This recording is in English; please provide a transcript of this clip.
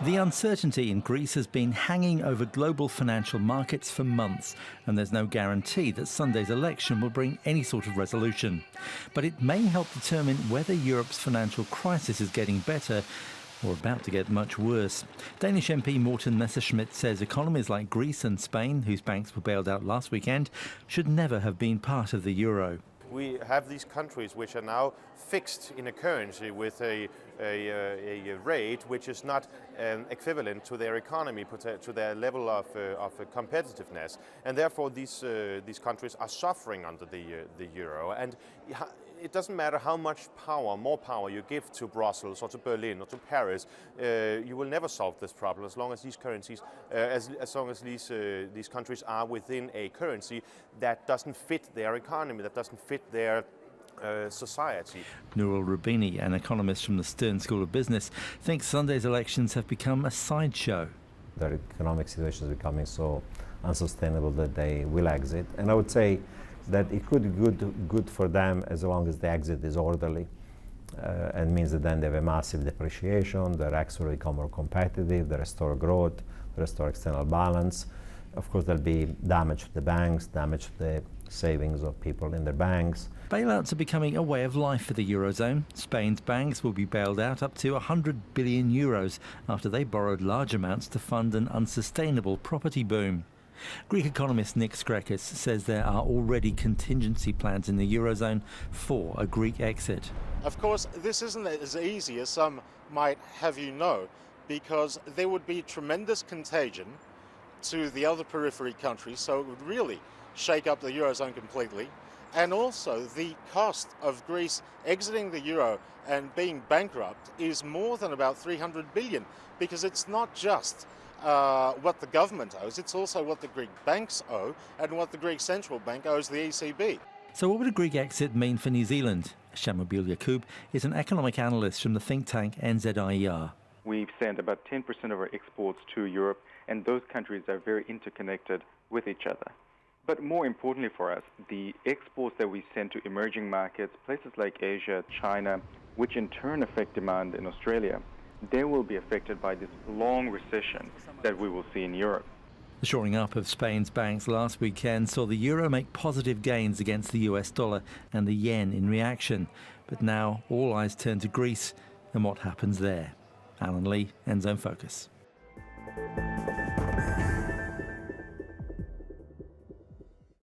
The uncertainty in Greece has been hanging over global financial markets for months, and there's no guarantee that Sunday's election will bring any sort of resolution. But it may help determine whether Europe's financial crisis is getting better or about to get much worse. Danish MP Morten Messerschmidt says economies like Greece and Spain, whose banks were bailed out last weekend, should never have been part of the euro. We have these countries which are now fixed in a currency with a rate which is not equivalent to their economy, to their level of competitiveness, and therefore these countries are suffering under the euro. And it doesn't matter how much power, more power you give to Brussels or to Berlin or to Paris, you will never solve this problem as long as these currencies, as long as these countries are within a currency that doesn't fit their economy, that doesn't fit their society. Nurul Rubini, an economist from the Stern School of Business, thinks Sunday's elections have become a sideshow. Their economic situation is becoming so unsustainable that they will exit. And I would say that it could be good for them as long as the exit is orderly and means that then they have a massive depreciation, their exports will become more competitive, they restore growth, they restore external balance. Of course, there'll be damage to the banks, damage to the savings of people in their banks. Bailouts are becoming a way of life for the Eurozone. Spain's banks will be bailed out up to 100 billion euros after they borrowed large amounts to fund an unsustainable property boom. Greek economist Nick Skrekis says there are already contingency plans in the Eurozone for a Greek exit. Of course, this isn't as easy as some might have you know, because there would be tremendous contagion to the other periphery countries, so it would really shake up the Eurozone completely. And also the cost of Greece exiting the euro and being bankrupt is more than about 300 billion, because it's not just what the government owes, it's also what the Greek banks owe and what the Greek central bank owes the ECB. So what would a Greek exit mean for New Zealand? Shamabil Yacoub is an economic analyst from the think tank NZIER. We send about 10% of our exports to Europe, and those countries are very interconnected with each other. But more importantly for us, the exports that we send to emerging markets, places like Asia, China, which in turn affect demand in Australia, they will be affected by this long recession that we will see in Europe. The shoring up of Spain's banks last weekend saw the euro make positive gains against the US dollar and the yen in reaction. But now all eyes turn to Greece and what happens there. Allan Lee, End Zone Focus.